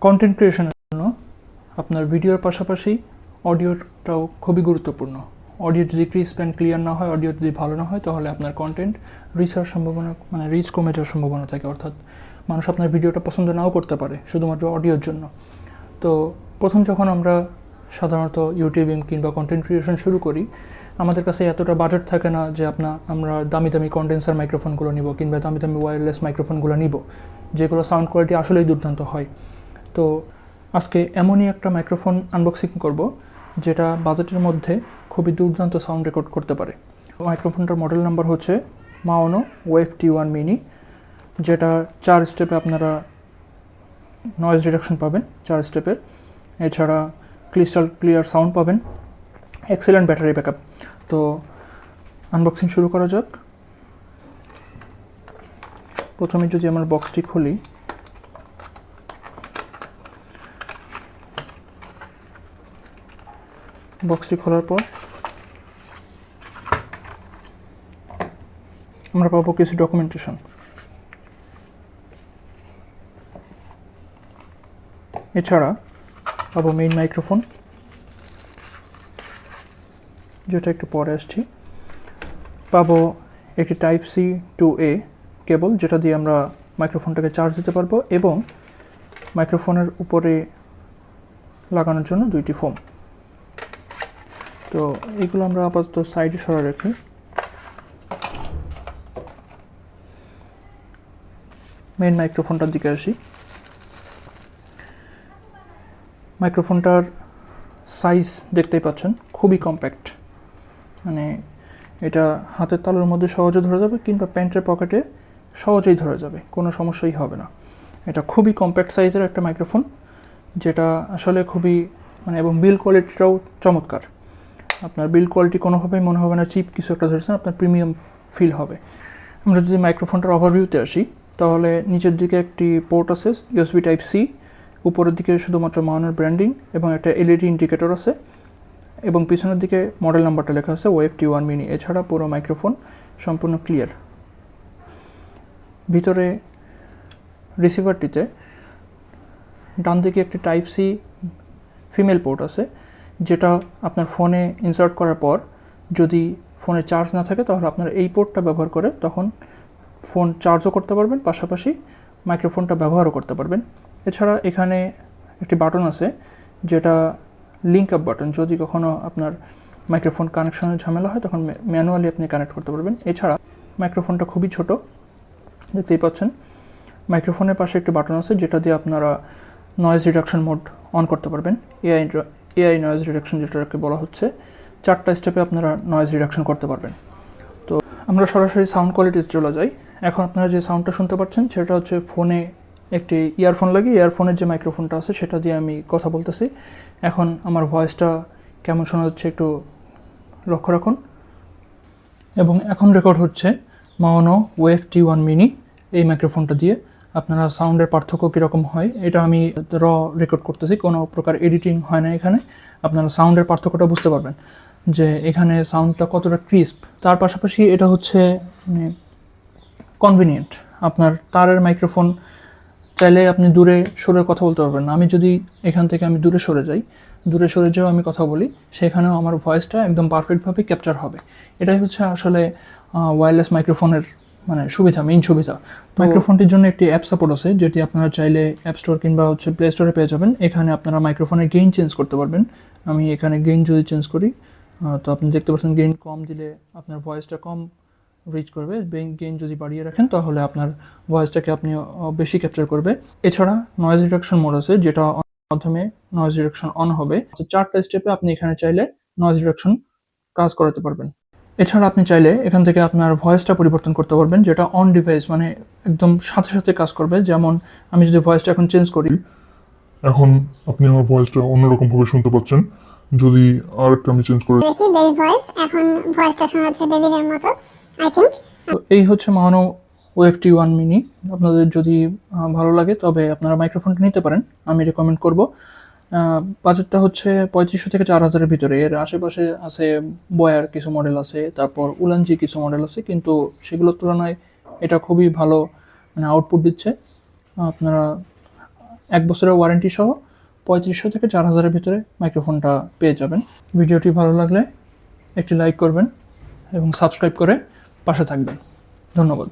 Content ক্রিয়েশনের জন্য আপনার ভিডিওর পাশাপাশি অডিওটাও খুবই গুরুত্বপূর্ণ। অডিও যদি ক্রিস্প অ্যান্ড ক্লিয়ার না হয়, অডিও যদি ভালো না হয়, তাহলে আপনার কন্টেন্ট রিচ হওয়ার সম্ভাবনা রিচ কমে যাওয়ার সম্ভাবনা থাকে। অর্থাৎ মানুষ আপনার ভিডিওটা পছন্দ নাও করতে পারে শুধুমাত্র অডিওর জন্য। তো প্রথম যখন আমরা সাধারণত ইউটিউবিং কিংবা কন্টেন্ট ক্রিয়েশন শুরু করি, আমাদের কাছে এতটা বাজেট থাকে না যে আমরা দামি দামি কন্ডেন্সার মাইক্রোফোনগুলো নিব কিংবা দামি দামি ওয়্যারলেস মাইক্রোফোনগুলো নিব, যেগুলো সাউন্ড কোয়ালিটি আসলেই দুর্দান্ত হয়। তো আজকে এমনই একটা মাইক্রোফোন আনবক্সিং করব যেটা বাজেটের মধ্যে খুবই দুর্দান্ত সাউন্ড রেকর্ড করতে পারে। মাইক্রোফোনটার মডেল নাম্বার হচ্ছে মাওনো OFT1 মিনি, যেটা 4 স্টেপে আপনারা নয়েজ রিডাকশন পাবেন 4 স্টেপের। এছাড়া ক্রিস্টাল ক্লিয়ার সাউন্ড পাবেন, এক্সেলেন্ট ব্যাটারি ব্যাকআপ। তো আনবক্সিং শুরু করা যাক। প্রথমে যদি আমার বক্সটি খুলি, বক্সটি খোলার পর আমরা পাবো কিছু ডকুমেন্টেশন। এছাড়া পাবো মেইন মাইক্রোফোন, যেটা একটু পরে আসছি। পাবো একটি Type-C to A কেবল, যেটা দিয়ে আমরা মাইক্রোফোনটাকে চার্জ দিতে পারবো, এবং মাইক্রোফোনের উপরে লাগানোর জন্য 2টি ফোম। তো এইগুলো আমরা আপাতত সাইডে সরা রাখি। মেইন মাইক্রোফোনটার দিকে আসি। মাইক্রোফোনটার সাইজ দেখতেই পাচ্ছেন, খুবই কম্প্যাক্ট। মানে এটা হাতের তালুর মধ্যে সহজে ধরা যাবে কিংবা প্যান্টের পকেটে সহজেই ধরা যাবে, কোনো সমস্যাই হবে না। এটা খুবই কম্প্যাক্ট সাইজের একটা মাইক্রোফোন, যেটা আসলে খুবই এবং বিল্ড কোয়ালিটিটাও চমৎকার। আপনার বিল্ড কোয়ালিটি কোনোভাবেই মনে হবে না চিপ কিছু একটা ধরেছেন, আপনার প্রিমিয়াম ফিল হবে। আমরা যদি মাইক্রোফোনটার ওভারভিউতে আসি, তাহলে নিচের দিকে একটি পোর্ট আছে USB Type-C, উপরের দিকে শুধুমাত্র মাওনোর ব্র্যান্ডিং এবং একটা LED ইন্ডিকেটর আছে, এবং পিছনের দিকে মডেল নাম্বারটা লেখা আছে OFT1 মিনি। এছাড়া পুরো মাইক্রোফোন সম্পূর্ণ ক্লিয়ার। ভিতরে রিসিভারটিতে ডান দিকে একটি Type-C ফিমেল পোর্ট আছে, যেটা আপনার ফোনে ইনসার্ট করার পর যদি ফোনে চার্জ না থাকে, তাহলে আপনারা এই পোর্টটা ব্যবহার করে তখন ফোন চার্জও করতে পারবেন, পাশাপাশি মাইক্রোফোনটা ব্যবহারও করতে পারবেন। এছাড়া এখানে একটি বাটন আছে, যেটা লিঙ্ক আপ বাটন। যদি কখনো আপনার মাইক্রোফোন কানেকশনের ঝামেলা হয়, তখন ম্যানুয়ালি আপনি কানেক্ট করতে পারবেন। এছাড়া মাইক্রোফোনটা খুবই ছোট, দেখতেই পাচ্ছেন। মাইক্রোফোনের পাশে একটি বাটন আছে, যেটা দিয়ে আপনারা নয়েজ রিডাকশন মোড অন করতে পারবেন। এআই নয়েজ রিডাকশন যেটাকে বলা হচ্ছে, 4টা স্টেপে আপনারা নয়েজ রিডাকশন করতে পারবেন। তো আমরা সরাসরি সাউন্ড কোয়ালিটিতে চলে যাই। এখন আপনারা যে সাউন্ডটা শুনতে পাচ্ছেন, সেটা হচ্ছে ফোনে একটি ইয়ারফোন লাগিয়ে, ইয়ারফোনের যে মাইক্রোফোনটা আছে সেটা দিয়ে আমি কথা বলতেছি। এখন আমার ভয়েসটা কেমন শোনা যাচ্ছে একটু লক্ষ্য রাখুন। এবং এখন রেকর্ড হচ্ছে মাওনো OFT1 মিনি এই মাইক্রোফোনটা দিয়ে। আপনারা সাউন্ডের পার্থক্য কীরকম হয়, এটা আমি রেকর্ড করতেছি, কোনো প্রকার এডিটিং হয় না এখানে। আপনারা সাউন্ডের পার্থক্যটা বুঝতে পারবেন যে এখানে সাউন্ডটা কতটা ক্রিস্প। তার পাশাপাশি এটা হচ্ছে কনভিনিয়েন্ট। আপনার তারের মাইক্রোফোন চাইলে আপনি দূরে সরে কথা বলতে পারবেন না। আমি যদি এখান থেকে দূরে সরে যেও আমি কথা বলি, সেখানেও আমার ভয়েসটা একদম পারফেক্টভাবে ক্যাপচার হবে। এটাই হচ্ছে আসলে ওয়্যারলেস মাইক্রোফোনের সুবিধা, মেইন সুবিধা। মাইক্রোফোনটির জন্য একটি অ্যাপ সাপোর্ট আছে, যেটি আপনারা চাইলে অ্যাপ স্টোর কিংবা প্লে স্টোরে পেয়ে যাবেন। এখানে আপনারা মাইক্রোফোনের গেইন চেঞ্জ করতে পারবেন। আমি এখানে গেইন যদি চেঞ্জ করি, তো আপনি দেখতে পাচ্ছেন গেইন কম দিলে আপনার ভয়েসটা কম রিচ করবে। গেইন যদি বাড়িয়ে রাখেন, তাহলে আপনার ভয়েসটাকে আপনি বেশি ক্যাপচার করবে। এছাড়া নয়েজ রিডাকশন মোড আছে, যেটা মাধ্যমে নয়েজ রিডাকশন অন হবে। 4টা স্টেপে আপনি এখানে চাইলে নয়েজ রিডাকশন কাজ করাতে পারবেন। এছাড়া আপনি চাইলে এখান থেকে আপনার ভয়েসটা পরিবর্তন করতে পারবেন, যেটা অন ডিভাইস একদম সাথে সাথে কাজ করবে। যেমন আমি যদি ভয়েসটা এখন চেঞ্জ করি, এখন আপনি আমার ভয়েসটা অন্যরকম ভাবে শুনতে পাচ্ছেন। যদি আর একটা আমি চেঞ্জ করে দেখি বেবি ভয়েস, এখন ভয়েসটা শোনা যাচ্ছে বেবিদের মতো আই থিংক। তো এই হচ্ছে মাওনো OFT1 মিনি। আপনাদের যদি ভালো লাগে, তবে আপনারা মাইক্রোফোনটা নিতে পারেন, আমি রেকমেন্ড করব। বাজেটটা হচ্ছে 3500 থেকে 4000-এর ভিতরে। এর আশেপাশে আছে বয়ার কিছু মডেল আছে, তারপর উলানজি কিছু মডেল আছে, কিন্তু সেগুলোর তুলনায় এটা খুবই ভালো আউটপুট দিচ্ছে। আপনারা 1 বছরের ওয়ারেন্টি সহ 3500 থেকে 4000-এর ভিতরে মাইক্রোফোনটা পেয়ে যাবেন। ভিডিওটি ভালো লাগলে একটি লাইক করবেন এবং সাবস্ক্রাইব করে পাশে থাকবেন। ধন্যবাদ।